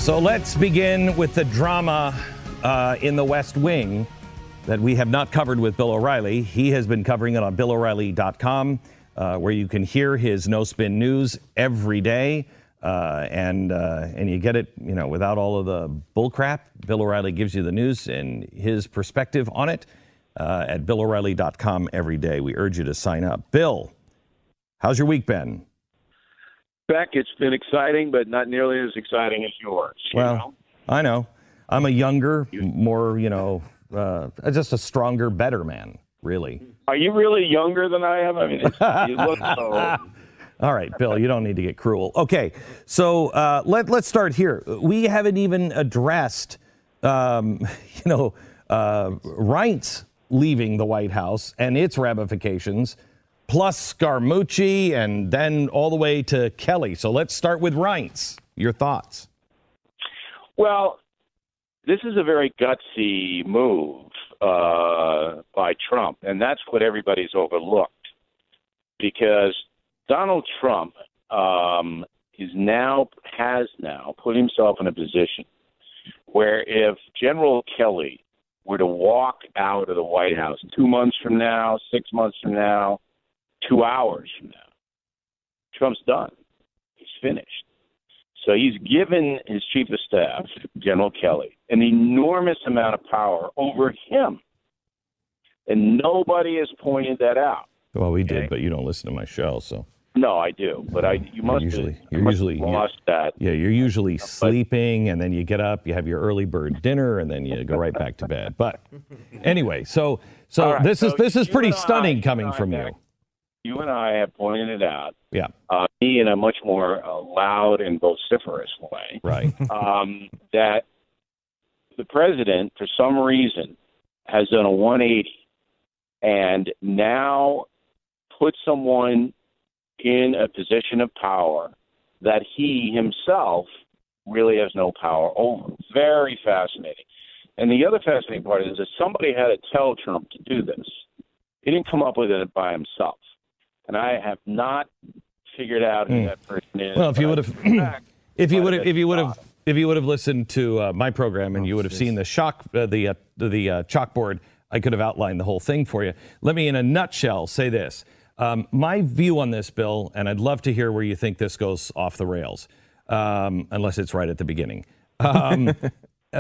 So let's begin with the drama in the West Wing that we have not covered with Bill O'Reilly. He has been covering it on BillO'Reilly.com, where you can hear his No Spin News every day. And you get it, without all of the bullcrap. Bill O'Reilly gives you the news and his perspective on it at BillO'Reilly.com every day. We urge you to sign up. Bill, how's your week been? Beck, it's been exciting, but not nearly as exciting as yours. I know. I'm a younger, more, just a stronger, better man, really. Are you really younger than I am? I mean, you look so... All right, Bill, you don't need to get cruel. Okay, so let's start here. We haven't even addressed, Reince leaving the White House and its ramifications, plus Scaramucci, and then all the way to Kelly. So let's start with Reince. Your thoughts? Well, this is a very gutsy move by Trump, and that's what everybody's overlooked, because Donald Trump has now put himself in a position where if General Kelly were to walk out of the White House 2 months from now, 6 months from now, 2 hours from now, Trump's done. He's finished. So he's given his chief of staff, General Kelly, an enormous amount of power over him. And nobody has pointed that out. Well, we did, but you don't listen to my show, so. No, I do, but you must have lost that. Yeah, you're usually sleeping, and then you get up, you have your early bird dinner, and then you go right back to bed. But anyway, so right, this is pretty stunning coming from you. You and I have pointed it out. Yeah. Me in a much more loud and vociferous way. Right. That the president, for some reason, has done a 180 and now put someone in a position of power that he himself really has no power over. Very fascinating. And the other fascinating part is that somebody had to tell Trump to do this. He didn't come up with it by himself. And I have not figured out who that person is. Well, if you would have listened to my program and you would have seen the chalkboard, I could have outlined the whole thing for you. Let me, in a nutshell, say this. My view on this, Bill, and I'd love to hear where you think this goes off the rails, unless it's right at the beginning.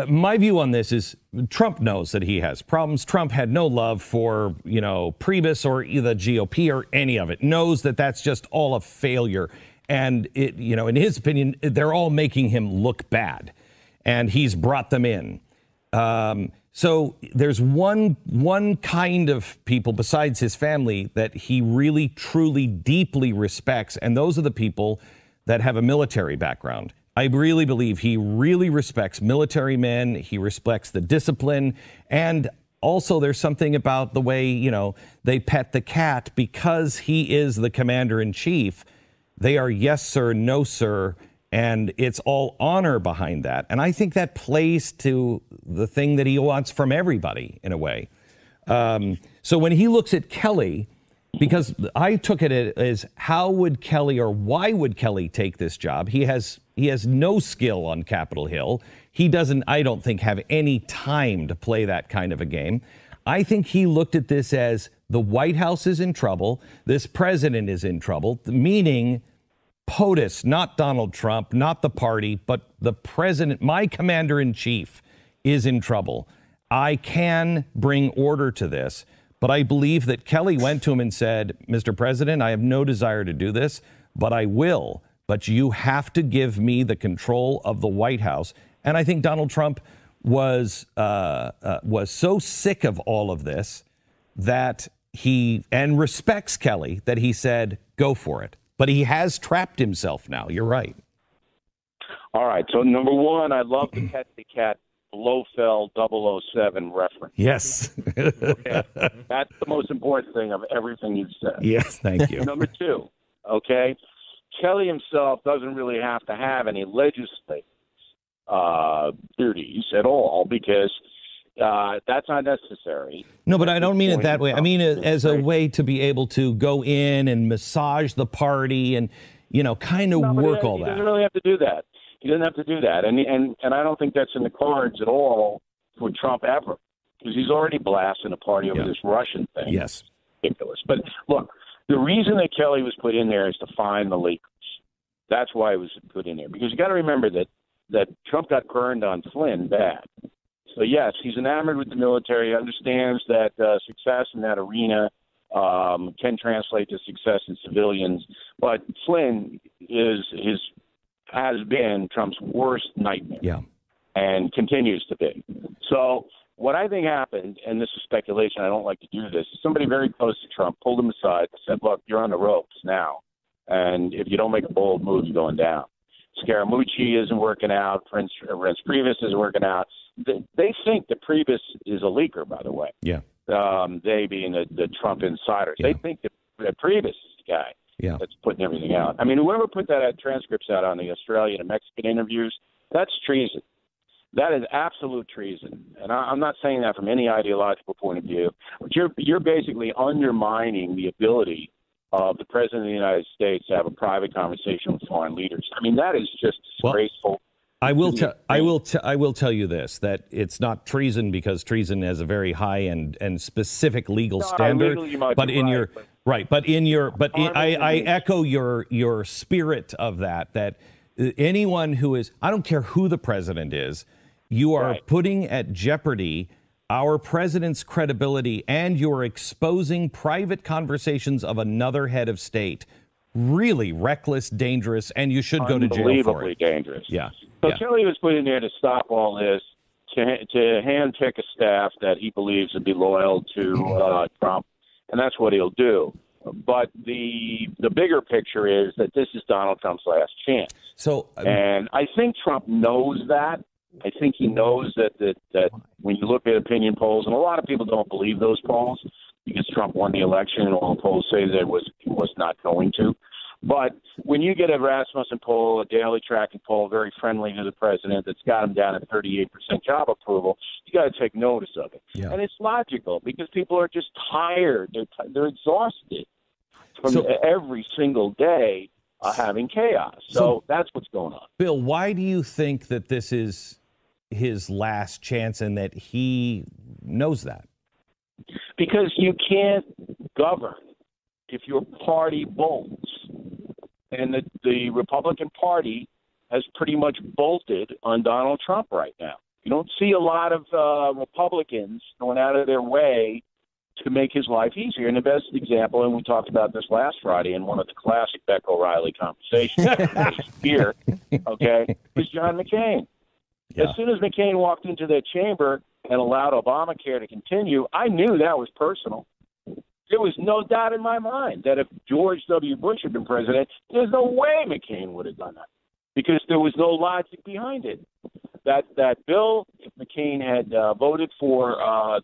My view on this is Trump knows that he has problems. Trump had no love for, Priebus or the GOP or any of it. Knows that that's just all a failure. And, in his opinion, they're all making him look bad. And he's brought them in. So there's one kind of people besides his family that he really, truly, deeply respects. And those are the people that have a military background. I really believe he really respects military men. He respects the discipline. And also there's something about the way, they pet the cat because he is the commander in chief. They are yes, sir, no, sir. And it's all honor behind that. And I think that plays to the thing that he wants from everybody in a way. So when he looks at Kelly, because I took it as how would Kelly or why would Kelly take this job? He has no skill on Capitol Hill. He doesn't, I don't think, have any time to play that kind of a game. I think he looked at this as the White House is in trouble. This president is in trouble, meaning POTUS, not Donald Trump, not the party, but the president, my commander in chief, is in trouble. I can bring order to this. But I believe that Kelly went to him and said, Mr. President, I have no desire to do this, but I will. But you have to give me the control of the White House. And I think Donald Trump was so sick of all of this that and respects Kelly that he said, go for it. But he has trapped himself now. You're right. All right. So, number one, I love the Pet the Cat Blofeld 007 reference. Yes. Okay. That's the most important thing of everything you've said. Yes, thank you. Number two, okay, Kelly himself doesn't really have to have any legislative duties at all because that's not necessary. No, but I don't mean it that way. I mean it as a way to be able to go in and massage the party and, kind of work all that. He doesn't really have to do that. He doesn't have to do that, and I don't think that's in the cards at all for Trump ever, because he's already blasting the party over this Russian thing. Yes, it's ridiculous. But look, the reason that Kelly was put in there is to find the leakers. That's why he was put in there, because you got to remember that Trump got burned on Flynn bad. So yes, he's enamored with the military. Understands that success in that arena can translate to success in civilians, but Flynn has been Trump's worst nightmare, and continues to be. So what I think happened, and this is speculation, I don't like to do this, somebody very close to Trump pulled him aside and said, look, you're on the ropes now, and if you don't make a bold move, you're going down. Scaramucci isn't working out. Prince Priebus isn't working out. They think that Priebus is a leaker, by the way. Yeah. They being the Trump insiders. Yeah. They think that Priebus is the guy that's putting everything out. I mean, whoever put that transcripts out on the Australian and Mexican interviews, that's treason. That is absolute treason. And I'm not saying that from any ideological point of view. But you're basically undermining the ability of the President of the United States to have a private conversation with foreign leaders. I mean, that is just disgraceful. Well, I will tell you this, that it's not treason, because treason has a very high and specific legal standard. But in your I echo your spirit of that anyone who is, I don't care who the president is, you are putting at jeopardy our president's credibility, and you're exposing private conversations of another head of state. Really reckless, dangerous, and you should go to jail for it. Unbelievably dangerous. Yeah. So Kelly was put in there to stop all this, to handpick a staff that he believes would be loyal to Trump, and that's what he'll do. But the bigger picture is that this is Donald Trump's last chance. And I think Trump knows that. I think he knows that when you look at opinion polls, and a lot of people don't believe those polls because Trump won the election, and all the polls say that he was not going to. But when you get a Rasmussen poll, a daily tracking poll, very friendly to the president, that's got him down at 38% job approval, you got to take notice of it. Yeah. And it's logical, because people are just tired. They're exhausted from every single day having chaos. So that's what's going on. Bill, why do you think that this is his last chance, and that he knows that? Because you can't govern if your party bolts. And the Republican Party has pretty much bolted on Donald Trump right now. You don't see a lot of Republicans going out of their way to make his life easier. And the best example, and we talked about this last Friday in one of the classic Beck O'Reilly conversations here, was John McCain. Yeah. As soon as McCain walked into that chamber and allowed Obamacare to continue, I knew that was personal. There was no doubt in my mind that if George W. Bush had been president, there's no way McCain would have done that, because there was no logic behind it. That bill, if McCain had voted for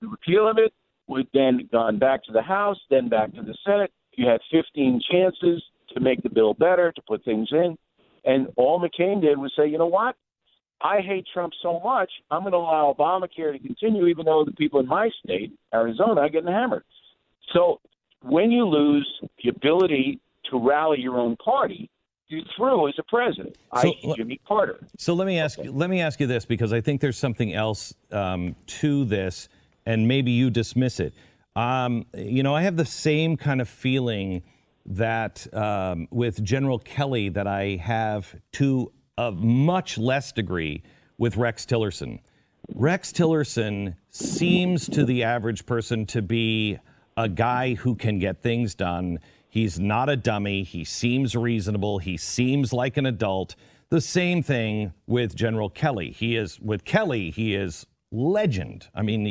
the repeal of it, would then gone back to the House, then back to the Senate. You had 15 chances to make the bill better, to put things in. And all McCain did was say, you know what? I hate Trump so much, I'm going to allow Obamacare to continue, even though the people in my state, Arizona, are getting hammered. So when you lose the ability to rally your own party, you're through as a president. Jimmy Carter. So let me ask you this, because I think there's something else to this, and maybe you dismiss it. I have the same kind of feeling that with General Kelly that I have to a much less degree with Rex Tillerson. Rex Tillerson seems to the average person to be a guy who can get things done. He's not a dummy. He seems reasonable. He seems like an adult. The same thing with General Kelly. He is legend. I mean,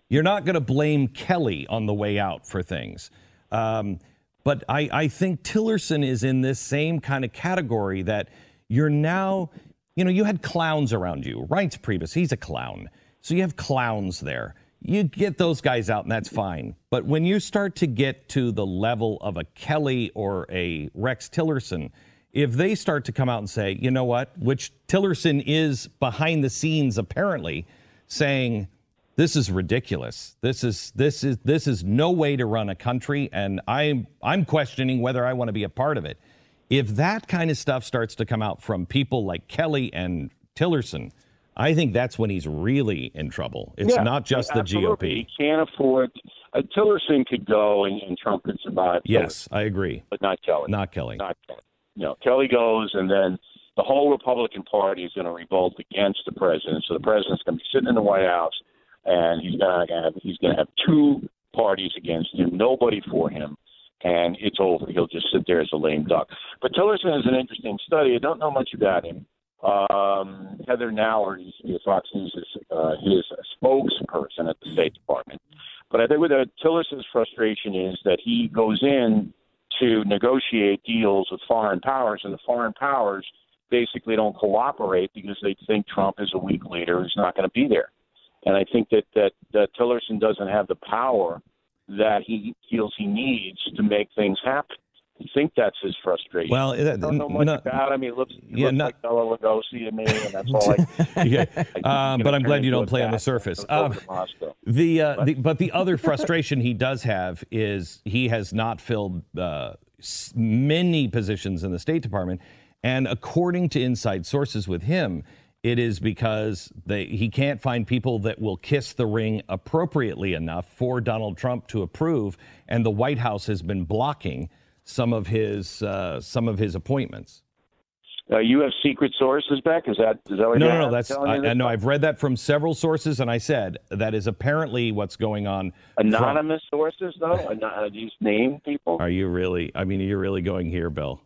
you're not going to blame Kelly on the way out for things. But I think Tillerson is in this same kind of category, that you're now, you had clowns around you. Reince Priebus, he's a clown. So you have clowns there. You get those guys out, and that's fine. But when you start to get to the level of a Kelly or a Rex Tillerson, if they start to come out and say, you know what, which Tillerson is behind the scenes apparently saying, this is ridiculous. This is no way to run a country, and I'm questioning whether I want to be a part of it. If that kind of stuff starts to come out from people like Kelly and Tillerson, I think that's when he's really in trouble. It's not just the GOP. He can't afford. Tillerson could go and Trump could survive. Yes, I agree. But not Kelly. Not Kelly. Not Kelly. No, Kelly goes, and then the whole Republican Party is going to revolt against the president. So the president's going to be sitting in the White House, and he's going to have two parties against him, nobody for him, and it's over. He'll just sit there as a lame duck. But Tillerson is an interesting study. I don't know much about him. Heather Nauer, Fox News, is his spokesperson at the State Department. But I think with Tillerson's frustration is that he goes in to negotiate deals with foreign powers, and the foreign powers basically don't cooperate because they think Trump is a weak leader who's not going to be there. And I think that Tillerson doesn't have the power that he feels he needs to make things happen. I think that's his frustration. Well, I don't know much about him. He looks like Bela Lugosi to me, and that's all but I'm glad you don't play on the surface. But the other frustration he does have is he has not filled many positions in the State Department. And according to inside sources with him, it is because he can't find people that will kiss the ring appropriately enough for Donald Trump to approve. And the White House has been blocking some of his appointments. You have secret sources, Beck? Is that what No. That's no. I've read that from several sources, and I said that is apparently what's going on. Anonymous sources, though. These name people. Are you really? I mean, you're really going here, Bill.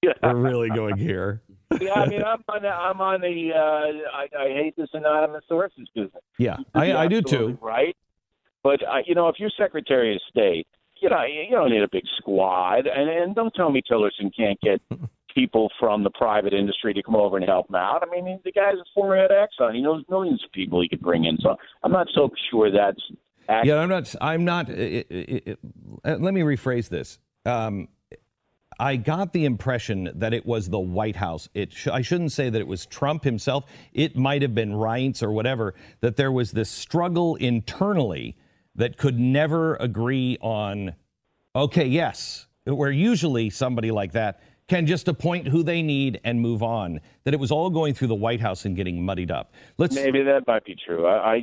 Yeah. We're really going here. Yeah, I mean, I'm on the. I hate this anonymous sources business. Yeah, I do too. Right, but if you're Secretary of State, you don't need a big squad, and don't tell me Tillerson can't get people from the private industry to come over and help him out. I mean, the guy's a former head of Exxon. He knows millions of people he could bring in. So I'm not so sure that's accurate. Yeah, I'm not. Let me rephrase this. I got the impression that it was the White House. I shouldn't say that it was Trump himself. It might have been Reince or whatever, that there was this struggle internally that could never agree on, okay, yes, where usually somebody like that can just appoint who they need and move on, that it was all going through the White House and getting muddied up. Maybe that might be true. I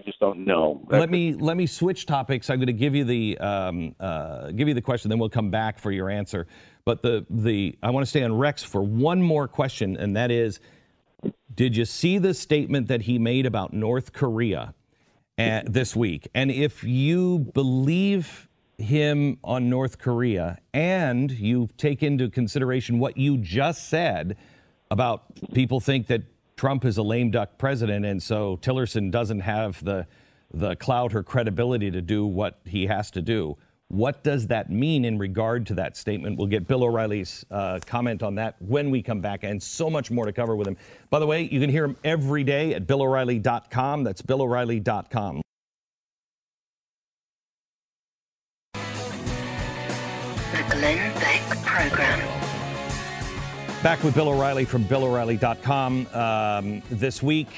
just don't know. Let me switch topics. I'm going to give you the question, then we'll come back for your answer. But I want to stay on Rex for one more question, and that is, did you see the statement that he made about North Korea this week? And if you believe him on North Korea and you take into consideration what you just said about people think that Trump is a lame duck president, and so Tillerson doesn't have the clout or credibility to do what he has to do, what does that mean in regard to that statement? We'll get Bill O'Reilly's comment on that when we come back, and so much more to cover with him. By the way, you can hear him every day at BillO'Reilly.com. That's BillO'Reilly.com. The Glenn Beck Program. Back with Bill O'Reilly from BillO'Reilly.com. This week,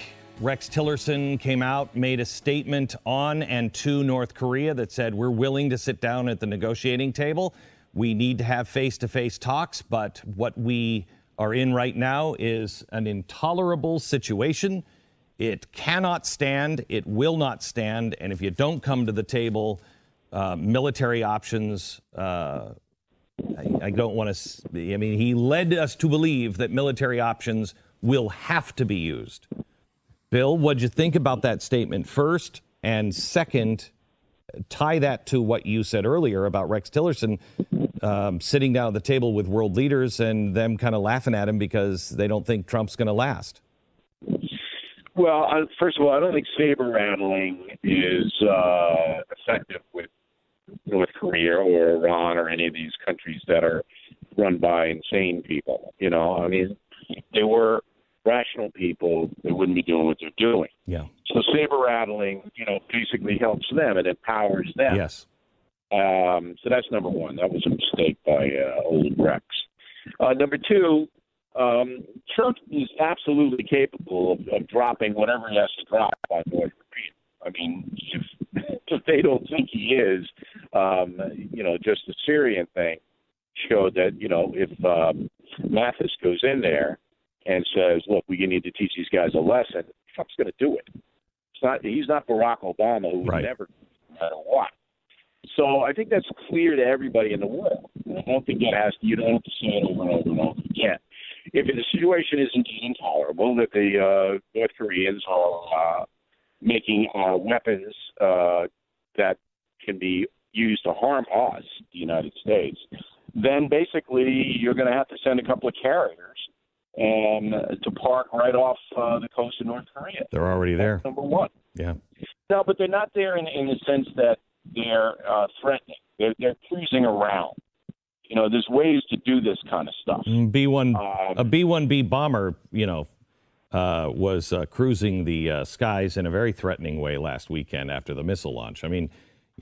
Rex Tillerson came out, made a statement on and to North Korea that said, we're willing to sit down at the negotiating table. We need to have face-to-face talks, but what we are in right now is an intolerable situation. It cannot stand. It will not stand. And if you don't come to the table, military options, I don't want to, I mean, he led us to believe that military options will have to be used. Bill, what'd you think about that statement first? And second, tie that to what you said earlier about Rex Tillerson sitting down at the table with world leaders and them kind of laughing at him because they don't think Trump's going to last. Well, first of all, I don't think saber rattling is effective with North Korea or Iran or any of these countries that are run by insane people. I mean, they were rational people, they wouldn't be doing what they're doing. Yeah. So saber rattling, basically helps them and empowers them. Yes. So that's number one. That was a mistake by old Rex. Number two, Trump is absolutely capable of dropping whatever he has to drop on North Korea. I mean, if they don't think he is, just the Syrian thing, showed that, if Mathis goes in there and says, look, we need to teach these guys a lesson, Trump's going to do it. He's not Barack Obama, who would never, no matter what. So I think that's clear to everybody in the world. I don't think you don't have to say it over and over and over again. If the situation is indeed intolerable, that the North Koreans are making weapons that can be used to harm us, the United States, then basically you're going to have to send a couple of carriers to park right off the coast of North Korea. They're already there. That's number one. Yeah. No, but they're not there in the sense that they're threatening. They're cruising around. There's ways to do this kind of stuff. A B-1B bomber, was cruising the skies in a very threatening way last weekend after the missile launch. I mean,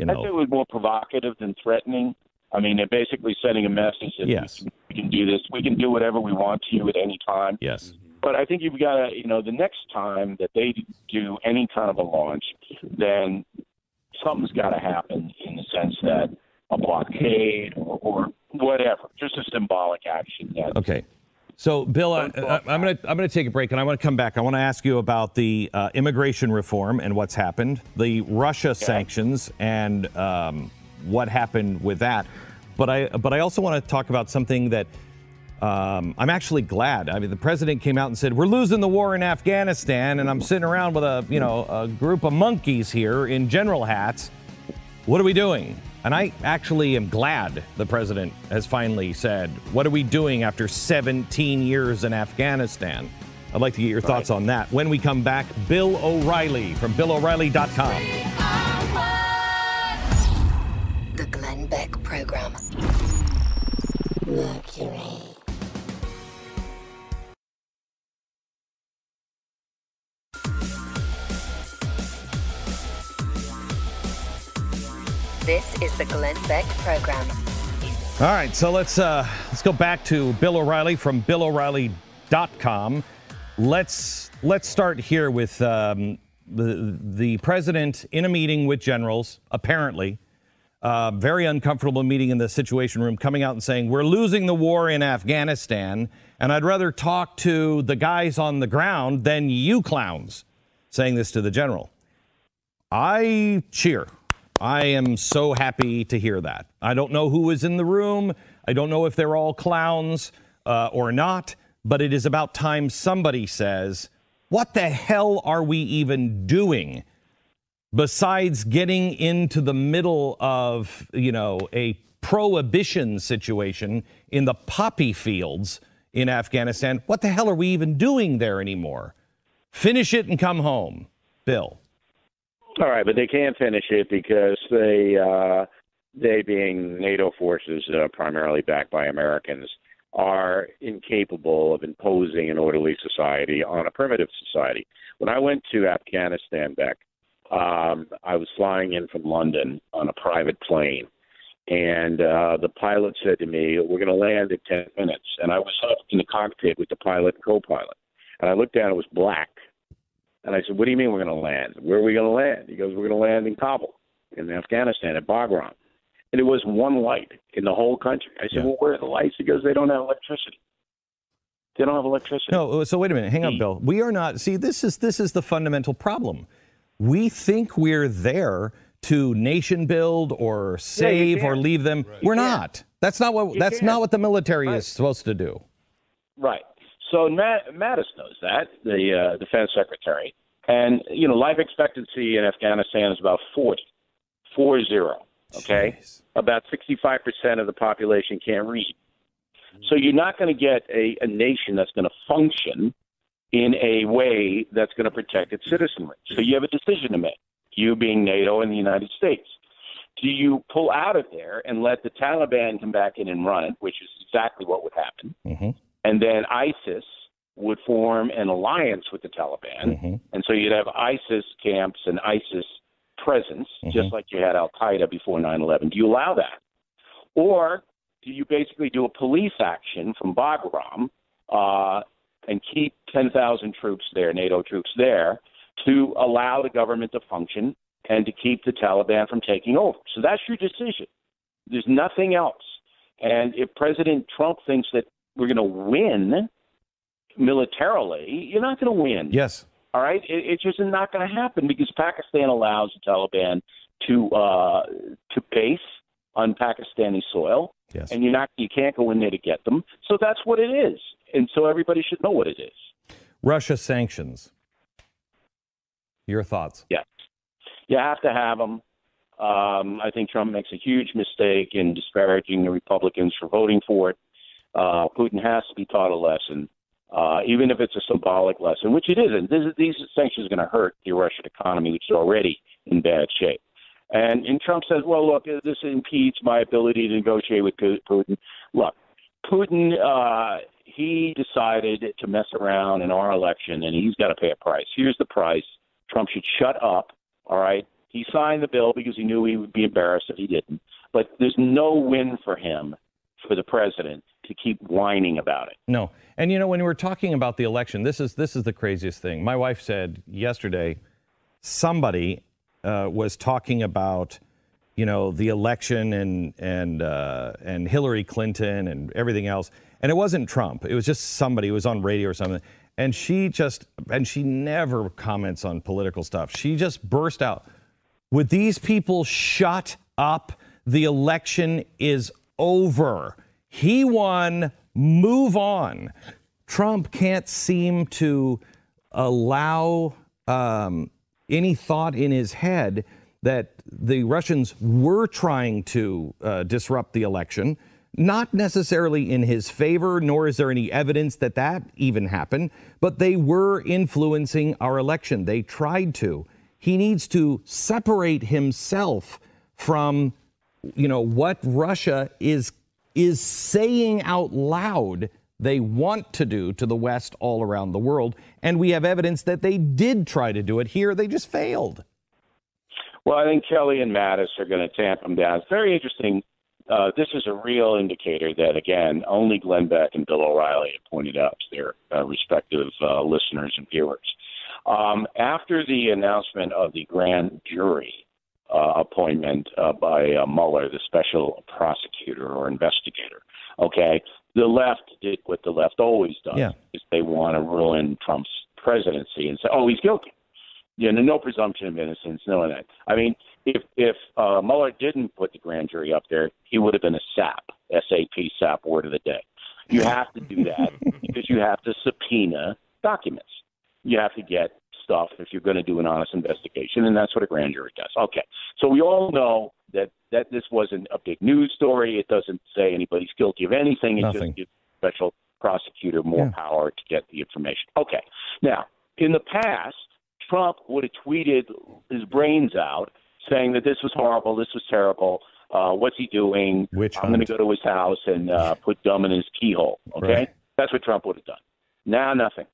I think it was more provocative than threatening. I mean, they're basically sending a message that yes, we can do this. We can do whatever we want to you at any time. Yes. But I think you've got to, the next time that they do any kind of a launch, then something's got to happen in the sense that a blockade or whatever, just a symbolic action. Okay. So, Bill, I'm going to take a break, and I want to come back. I want to ask you about the immigration reform and what's happened, the Russia sanctions, and what happened with that. But I also want to talk about something that I'm actually glad. I mean, the president came out and said, we're losing the war in Afghanistan, and I'm sitting around with a group of monkeys here in general hats. What are we doing? And I actually am glad the president has finally said, what are we doing after 17 years in Afghanistan? I'd like to get your thoughts on that. When we come back, Bill O'Reilly from BillO'Reilly.com. The Glenn Beck Program. Mercury. This is the Glenn Beck Program. All right, so let's go back to Bill O'Reilly from BillO'Reilly.com. Let's start here with the president in a meeting with generals, apparently. Very uncomfortable meeting in the Situation Room, coming out and saying, we're losing the war in Afghanistan, and I'd rather talk to the guys on the ground than you clowns, saying this to the general. I cheer. I am so happy to hear that. I don't know who is in the room. I don't know if they're all clowns or not, but it is about time somebody says, what the hell are we even doing besides getting into the middle of, a prohibition situation in the poppy fields in Afghanistan? What the hell are we even doing there anymore? Finish it and come home. Bill. All right, but they can't finish it because they being NATO forces, primarily backed by Americans, are incapable of imposing an orderly society on a primitive society. When I went to Afghanistan, Beck, I was flying in from London on a private plane, and the pilot said to me, we're going to land in 10 minutes. And I was up in the cockpit with the pilot and co-pilot, and I looked down, it was black. And I said, what do you mean we're going to land? Where are we going to land? He goes, we're going to land in Kabul, in Afghanistan, at Bagram. And it was one light in the whole country. I said, well, where are the lights? He goes, they don't have electricity. They don't have electricity. No, so wait a minute. Hang on, Bill. We are not. See, this is the fundamental problem. We think we're there to nation build or save or leave them. Right. We're not. That's not what the military is supposed to do. Right. So Mattis knows that, the defense secretary. And, life expectancy in Afghanistan is about 40. Okay? Jeez. About 65% of the population can't read. So you're not going to get a nation that's going to function in a way that's going to protect its citizenry. So you have a decision to make, you being NATO and the United States. Do you pull out of there and let the Taliban come back in and run it, which is exactly what would happen, and then ISIS would form an alliance with the Taliban, and so you'd have ISIS camps and ISIS presence, just like you had Al-Qaeda before 9/11. Do you allow that? Or do you basically do a police action from Bagram and keep 10,000 troops there, NATO troops there, to allow the government to function and to keep the Taliban from taking over? So that's your decision. There's nothing else. And if President Trump thinks that we're going to win militarily, you're not going to win. Yes. All right? It's just not going to happen because Pakistan allows the Taliban to base on Pakistani soil. Yes. And you can't go in there to get them. So that's what it is. And so everybody should know what it is. Russia sanctions. Your thoughts? Yes. You have to have them. I think Trump makes a huge mistake in disparaging the Republicans for voting for it. Putin has to be taught a lesson, even if it's a symbolic lesson, which it isn't. These sanctions are going to hurt the Russian economy, which is already in bad shape. And Trump says, well, look, this impedes my ability to negotiate with Putin. Look, Putin, he decided to mess around in our election, and he's got to pay a price. Here's the price. Trump should shut up, all right? He signed the bill because he knew he would be embarrassed if he didn't. But there's no win for him, for the president, to keep whining about it. No. And, when we're talking about the election, this is the craziest thing. My wife said yesterday somebody was talking about, the election and Hillary Clinton and everything else. And it wasn't Trump. It was just somebody who was on radio or something. And she never comments on political stuff. She just burst out. Would these people shut up? The election is over. He won. Move on. Trump can't seem to allow any thought in his head that the Russians were trying to disrupt the election. Not necessarily in his favor, nor is there any evidence that even happened, but they were influencing our election. They tried to. He needs to separate himself from, what Russia is saying out loud they want to do to the West all around the world. And we have evidence that they did try to do it here. They just failed. Well, I think Kelly and Mattis are going to tamp them down. It's very interesting. This is a real indicator that, again, only Glenn Beck and Bill O'Reilly have pointed out to their respective listeners and viewers. After the announcement of the grand jury appointment by Mueller, the special prosecutor or investigator, the left did what the left always does. Yeah. Is they want to ruin Trump's presidency and say, oh, he's guilty. No presumption of innocence, none of that. I mean, if Mueller didn't put the grand jury up there, he would have been a SAP, S-A-P, SAP, word of the day. You have to do that because you have to subpoena documents. You have to get stuff if you're going to do an honest investigation, and that's what a grand jury does. Okay, so we all know that this wasn't a big news story. It doesn't say anybody's guilty of anything. It Nothing. just gives the special prosecutor more power to get the information. Okay, now, in the past, Trump would have tweeted his brains out saying that this was horrible, this was terrible, what's he doing? I'm going to go to his house and put gum in his keyhole, okay? Right. That's what Trump would have done. Now, nothing.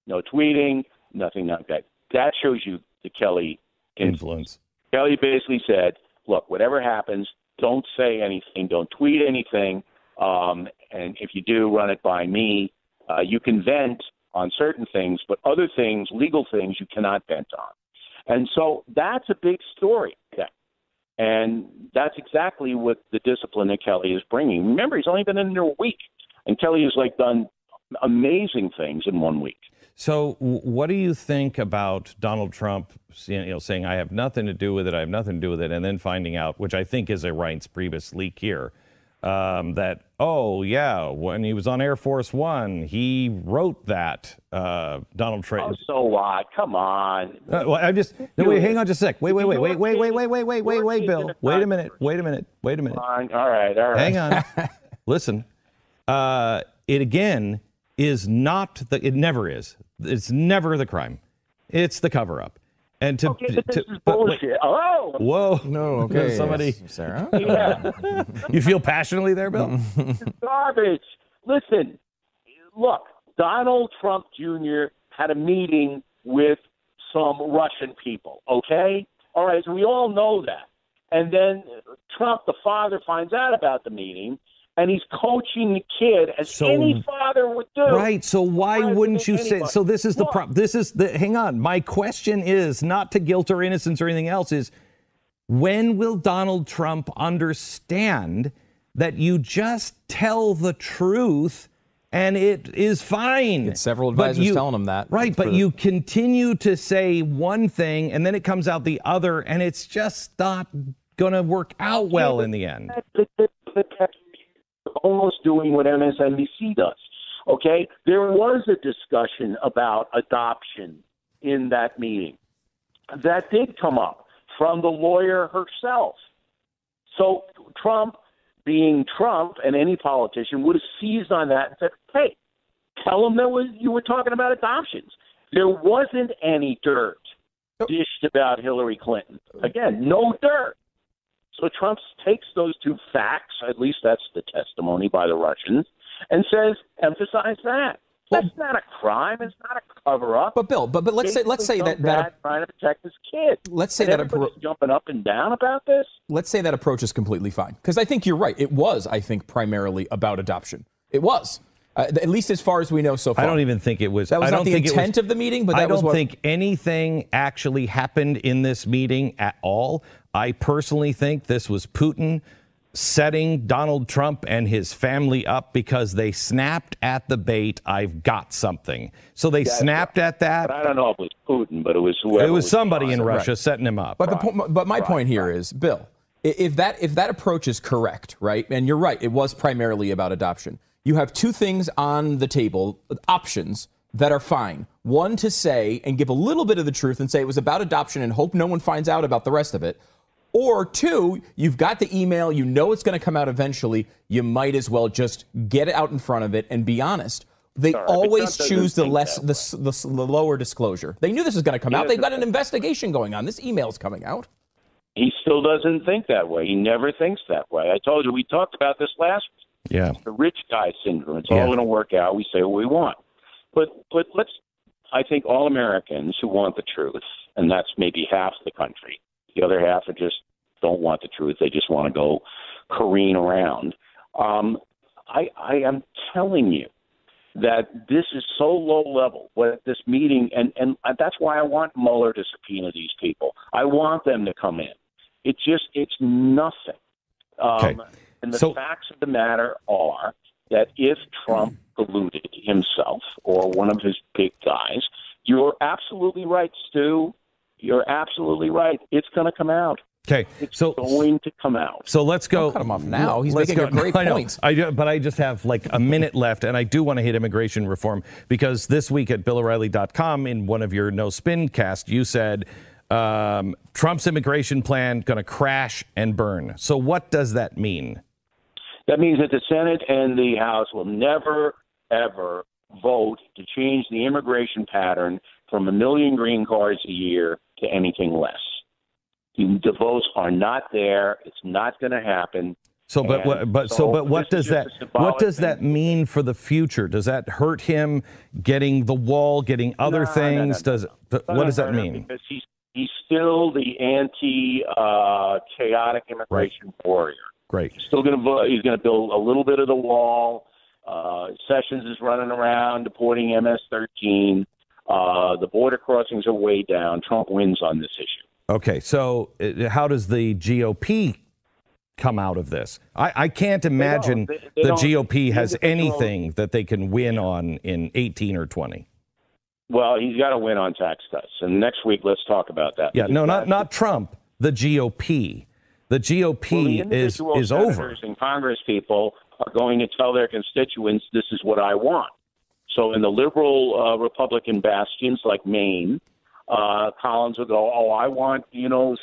No tweeting, nothing like that. That shows you the Kelly influence. Kelly basically said, look, whatever happens, don't say anything, don't tweet anything, and if you do, run it by me. You can vent on certain things, but other things, legal things, you cannot vent on. And so that's a big story. And that's exactly what the discipline that Kelly is bringing. Remember, he's only been in there a week, and Kelly has done amazing things in 1 week. So what do you think about Donald Trump, saying, I have nothing to do with it, I have nothing to do with it, and then finding out, which I think is a Reince Priebus leak here, that, when he was on Air Force One, he wrote that, Donald Trump. Oh, so what? Come on. Wait, hang on just a sec. Wait, Bill. Wait a minute. All right. Hang on. Listen, it again is not it never is. It's never the crime. It's the cover-up. And this is bullshit. Whoa. No, okay. Somebody. Sarah? Yeah. You feel passionately there, Bill? It's garbage. Listen, look, Donald Trump Jr. had a meeting with some Russian people, okay? All right, so we all know that. And then Trump, the father, finds out about the meeting, and he's coaching the kid as any father would do. Right. So why wouldn't you say? So this is the problem. Hang on. My question is not to guilt or innocence or anything else. Is when will Donald Trump understand that you just tell the truth and it is fine. It's several advisors telling them that. Right, but you continue to say one thing and then it comes out the other, and it's just not going to work out well in the end. Almost doing what MSNBC does. Okay, there was a discussion about adoption in that meeting. That did come up from the lawyer herself. So Trump, being Trump, and any politician would have seized on that and said, hey, tell them that you were talking about adoptions. There wasn't any dirt dished about Hillary Clinton. Again, no dirt. So Trump takes those two facts, at least that's the testimony by the Russians, and says, emphasize that. That's not a crime. It's not a cover-up. But Bill, but let's say that trying to protect his kid. Let's say and that everybody's jumping up and down about this. Let's say that approach is completely fine, because I think you're right. It was, I think, primarily about adoption. It was, at least as far as we know so far. I don't even think it was. That was not the intent of the meeting, but I don't think anything actually happened in this meeting at all. I personally think this was Putin setting Donald Trump and his family up because they snapped at the bait. I've got something. So they snapped at that. But I don't know if it was Putin, but it was whoever. It was somebody in Russia setting him up. But my point here is, Bill, if that approach is correct, right, and you're right, it was primarily about adoption. You have two things on the table, options that are fine. One, to say and give a little bit of the truth and say it was about adoption and hope no one finds out about the rest of it. Or two, you've got the email, you know it's going to come out eventually, you might as well just get it out in front of it and be honest. They always choose the lower disclosure. They knew this was going to come out. They've got an investigation going on. This email's coming out. He still doesn't think that way. He never thinks that way. I told you, we talked about this last week. Yeah. The rich guy syndrome. It's all going to work out. We say what we want. But I think all Americans who want the truth, and that's maybe half the country, the other half are just don't want the truth. They just want to go careen around. I am telling you that this is so low level, what this meeting, and that's why I want Mueller to subpoena these people. I want them to come in. It's nothing. And the facts of the matter are that if Trump deluded himself or one of his big guys, you're absolutely right, Stu. You're absolutely right. It's going to come out. Okay, it's going to come out. So let's go. Don't cut him off now. He's making a great point. But I just have like a minute left, and I do want to hit immigration reform because this week at BillO'Reilly.com, in one of your No Spin cast, you said Trump's immigration plan going to crash and burn. So what does that mean? That means that the Senate and the House will never, ever vote to change the immigration pattern from 1 million green cards a year to anything less. The votes are not there. It's not going to happen. What does that mean for the future? Does that hurt him getting the wall, getting other things? What does that mean? Because he's still the chaotic immigration warrior. Great. He's still going to he's going to build a little bit of the wall. Sessions is running around deporting MS-13. The border crossings are way down. Trump wins on this issue. Okay, so how does the GOP come out of this? I can't imagine the GOP has anything that they can win on in 18 or 20. Well, he's got to win on tax cuts. And next week, let's talk about that. Yeah, no, not Trump, the GOP. The GOP is over. And Congress people are going to tell their constituents, this is what I want. So in the liberal Republican bastions like Maine, Collins will go, I want,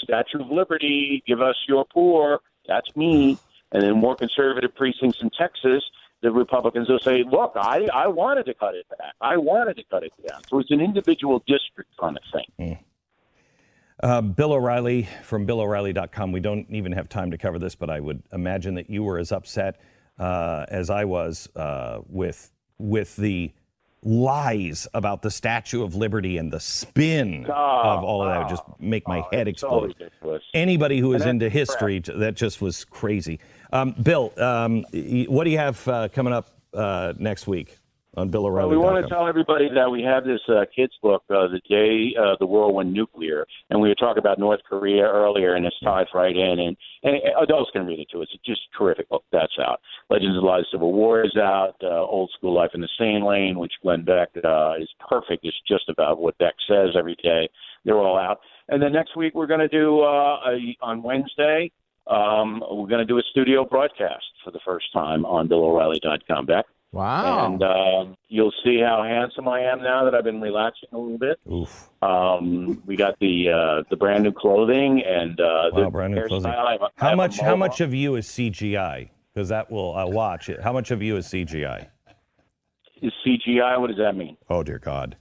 Statue of Liberty, give us your poor. That's me. And in more conservative precincts in Texas, the Republicans will say, look, I wanted to cut it back. I wanted to cut it down. So it's an individual district kind of thing. Bill O'Reilly from BillO'Reilly.com. We don't even have time to cover this, but I would imagine that you were as upset as I was with the lies about the Statue of Liberty and the spin of all of that would just make my head explode. Anybody who is into history, that just was crazy. Bill, what do you have coming up next week? on BillO'Reilly.com. Well, we want to tell everybody that we have this kids book, The Day the World Went Nuclear, and we were talking about North Korea earlier, and it's tied right in, and adults can read it too. It's just terrific book. That's out. Legends of the Lives Civil War is out. Old School Life in the Sane Lane, which Glenn Beck is perfect. It's just about what Beck says every day. They're all out. And then next week we're going to do, on Wednesday, we're going to do a studio broadcast for the first time on BillO'Reilly.com, Beck. Wow. And you'll see how handsome I am now that I've been relaxing a little bit. Oof. We got the brand new clothing and the brand new clothing. hairstyle. How much of you is CGI? Because that will watch it. How much of you is CGI? Is CGI? What does that mean? Oh dear God.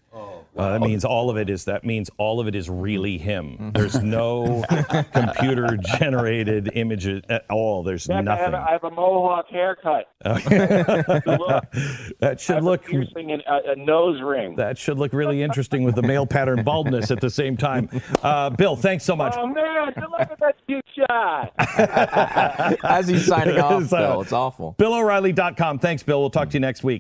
That means all of it is really him. There's no computer generated images at all. There's Beck, nothing. I have a mohawk haircut. That should look piercing and a nose ring. That should look really interesting with the male pattern baldness at the same time. Bill, thanks so much. Oh man, look at that cute shot. As he's signing off, Bill, it's awful. BillO'Reilly.com. Thanks, Bill. We'll talk to you next week.